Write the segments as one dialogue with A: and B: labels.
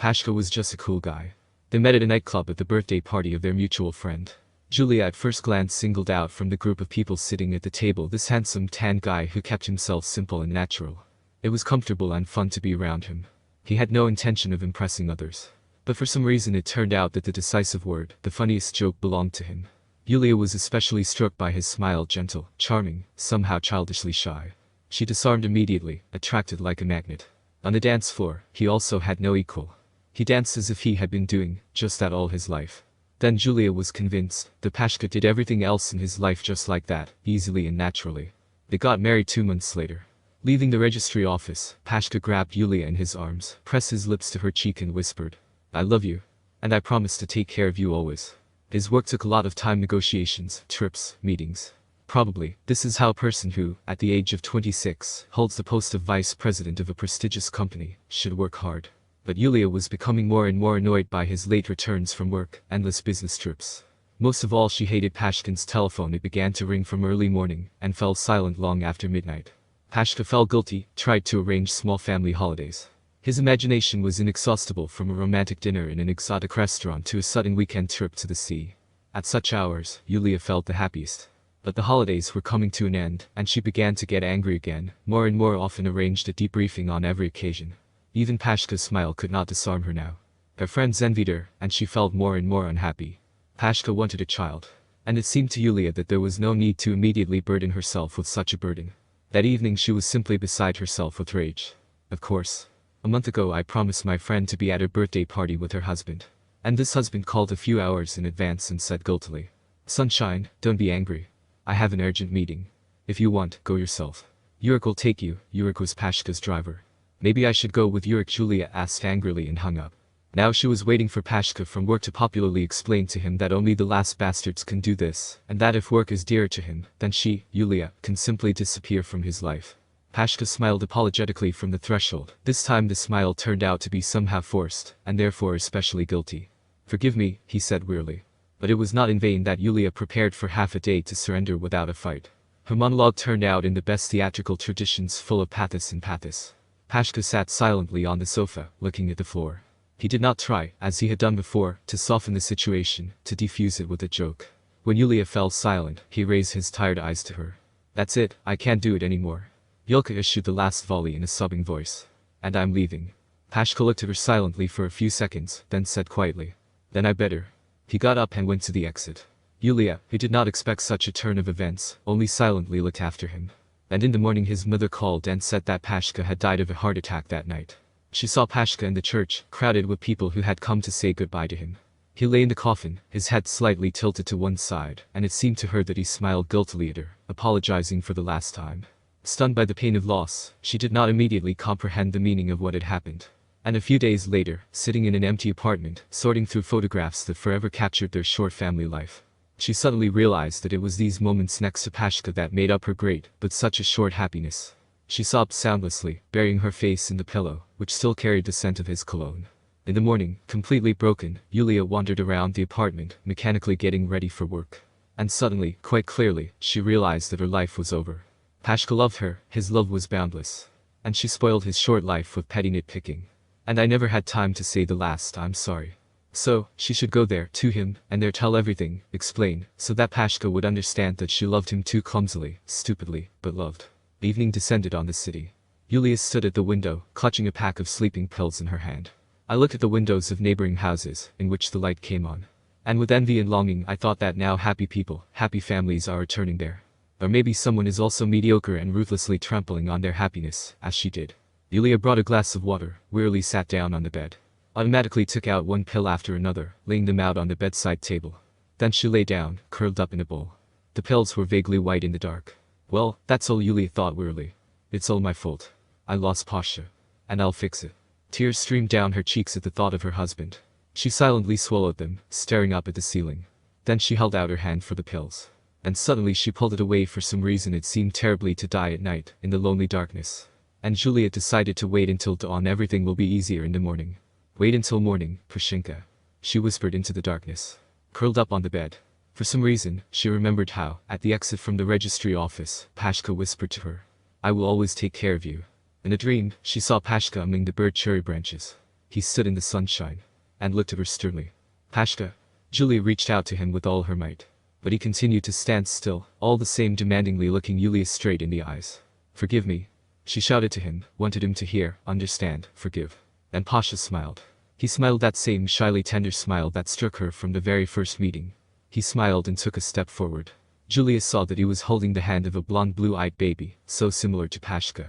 A: Pashka was just a cool guy. They met at a nightclub at the birthday party of their mutual friend. Julia at first glance singled out from the group of people sitting at the table this handsome tan guy who kept himself simple and natural. It was comfortable and fun to be around him. He had no intention of impressing others. But for some reason it turned out that the decisive word, the funniest joke, belonged to him. Julia was especially struck by his smile, gentle, charming, somehow childishly shy. She disarmed immediately, attracted like a magnet. On the dance floor, he also had no equal. He danced as if he had been doing just that all his life. Then Julia was convinced that Pashka did everything else in his life just like that, easily and naturally. They got married 2 months later. Leaving the registry office, Pashka grabbed Julia in his arms, pressed his lips to her cheek and whispered, "I love you. And I promise to take care of you always." His work took a lot of time: negotiations, trips, meetings. Probably, this is how a person who, at the age of 26, holds the post of vice president of a prestigious company, should work hard. But Yulia was becoming more and more annoyed by his late returns from work, endless business trips. Most of all she hated Pashkin's telephone. It began to ring from early morning, and fell silent long after midnight. Pashka felt guilty, tried to arrange small family holidays. His imagination was inexhaustible, from a romantic dinner in an exotic restaurant to a sudden weekend trip to the sea. At such hours, Yulia felt the happiest. But the holidays were coming to an end, and she began to get angry again, more and more often arranged a debriefing on every occasion. Even Pashka's smile could not disarm her now. Her friends envied her, and she felt more and more unhappy. Pashka wanted a child. And it seemed to Yulia that there was no need to immediately burden herself with such a burden. That evening she was simply beside herself with rage. Of course. A month ago I promised my friend to be at her birthday party with her husband. And this husband called a few hours in advance and said guiltily, "Sunshine, don't be angry. I have an urgent meeting. If you want, go yourself. Yurik will take you." Yurik was Pashka's driver. "Maybe I should go with Yurik," Julia asked angrily and hung up. Now she was waiting for Pashka from work to popularly explain to him that only the last bastards can do this, and that if work is dear to him, then she, Yulia, can simply disappear from his life. Pashka smiled apologetically from the threshold. This time the smile turned out to be somehow forced, and therefore especially guilty. "Forgive me," he said wearily. But it was not in vain that Yulia prepared for half a day to surrender without a fight. Her monologue turned out in the best theatrical traditions, full of pathos and pathos. Pashka sat silently on the sofa, looking at the floor. He did not try, as he had done before, to soften the situation, to defuse it with a joke. When Yulia fell silent, he raised his tired eyes to her. "That's it, I can't do it anymore." Yulka issued the last volley in a sobbing voice. "And I'm leaving." Pashka looked at her silently for a few seconds, then said quietly, "Then I better." He got up and went to the exit. Yulia, who did not expect such a turn of events, only silently looked after him. And in the morning his mother called and said that Pashka had died of a heart attack that night. She saw Pashka in the church, crowded with people who had come to say goodbye to him. He lay in the coffin, his head slightly tilted to one side, and it seemed to her that he smiled guiltily at her, apologizing for the last time. Stunned by the pain of loss, she did not immediately comprehend the meaning of what had happened. And a few days later, sitting in an empty apartment, sorting through photographs that forever captured their short family life, she suddenly realized that it was these moments next to Pashka that made up her great, but such a short happiness. She sobbed soundlessly, burying her face in the pillow, which still carried the scent of his cologne. In the morning, completely broken, Yulia wandered around the apartment, mechanically getting ready for work. And suddenly, quite clearly, she realized that her life was over. Pashka loved her, his love was boundless. And she spoiled his short life with petty nitpicking. And I never had time to say the last "I'm sorry." So, she should go there, to him, and there tell everything, explain, so that Pashka would understand that she loved him too clumsily, stupidly, but loved. Evening descended on the city. Yulia stood at the window, clutching a pack of sleeping pills in her hand. I looked at the windows of neighboring houses, in which the light came on. And with envy and longing I thought that now happy people, happy families are returning there. Or maybe someone is also mediocre and ruthlessly trampling on their happiness, as she did. Yulia brought a glass of water, wearily sat down on the bed. Automatically took out one pill after another, laying them out on the bedside table. Then she lay down, curled up in a ball. The pills were vaguely white in the dark. "Well, that's all," Yulia thought wearily. "It's all my fault. I lost Pasha. And I'll fix it." Tears streamed down her cheeks at the thought of her husband. She silently swallowed them, staring up at the ceiling. Then she held out her hand for the pills. And suddenly she pulled it away. For some reason it seemed terribly to die at night, in the lonely darkness. And Julia decided to wait until dawn. Everything will be easier in the morning. "Wait until morning, Prashinka," she whispered into the darkness. Curled up on the bed. For some reason, she remembered how, at the exit from the registry office, Pashka whispered to her, "I will always take care of you." In a dream, she saw Pashka among the bird cherry branches. He stood in the sunshine and looked at her sternly. Pashka. Julia reached out to him with all her might. But he continued to stand still, all the same demandingly looking Yulia straight in the eyes. Forgive me. She shouted to him, wanted him to hear, understand, forgive. And Pasha smiled. He smiled that same shyly tender smile that struck her from the very first meeting. He smiled and took a step forward. Julia saw that he was holding the hand of a blonde blue-eyed baby, so similar to Pashka.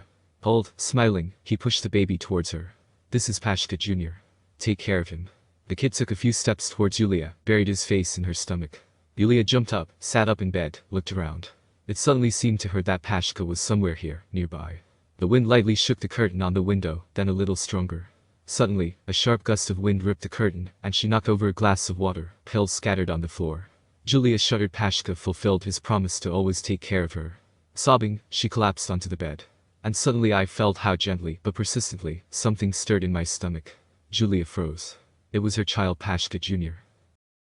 A: Smiling, he pushed the baby towards her. This is Pashka Jr. Take care of him. The kid took a few steps towards Yulia, buried his face in her stomach. Yulia jumped up, sat up in bed, looked around. It suddenly seemed to her that Pashka was somewhere here, nearby. The wind lightly shook the curtain on the window, then a little stronger. Suddenly, a sharp gust of wind ripped the curtain, and she knocked over a glass of water, pills scattered on the floor. Julia shuddered. Pashka fulfilled his promise to always take care of her. Sobbing, she collapsed onto the bed. And suddenly I felt how gently, but persistently, something stirred in my stomach. Julia froze. It was her child Pashka Jr.